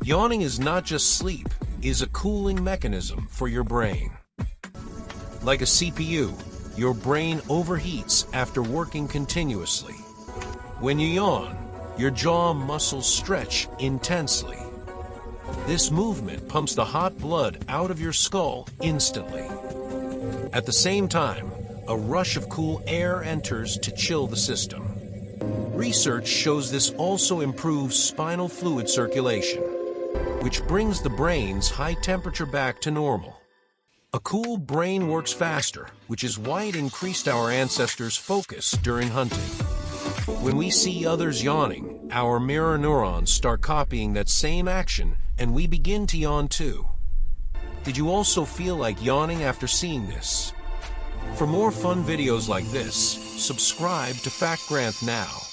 Yawning is not just sleep, it is a cooling mechanism for your brain. Like a CPU, your brain overheats after working continuously. When you yawn, your jaw muscles stretch intensely. This movement pumps the hot blood out of your skull instantly. At the same time, a rush of cool air enters to chill the system. Research shows this also improves spinal fluid circulation, which brings the brain's high temperature back to normal. A cool brain works faster, which is why it increased our ancestors' focus during hunting. When we see others yawning, our mirror neurons start copying that same action, and we begin to yawn too. Did you also feel like yawning after seeing this? For more fun videos like this, subscribe to FactGranth now.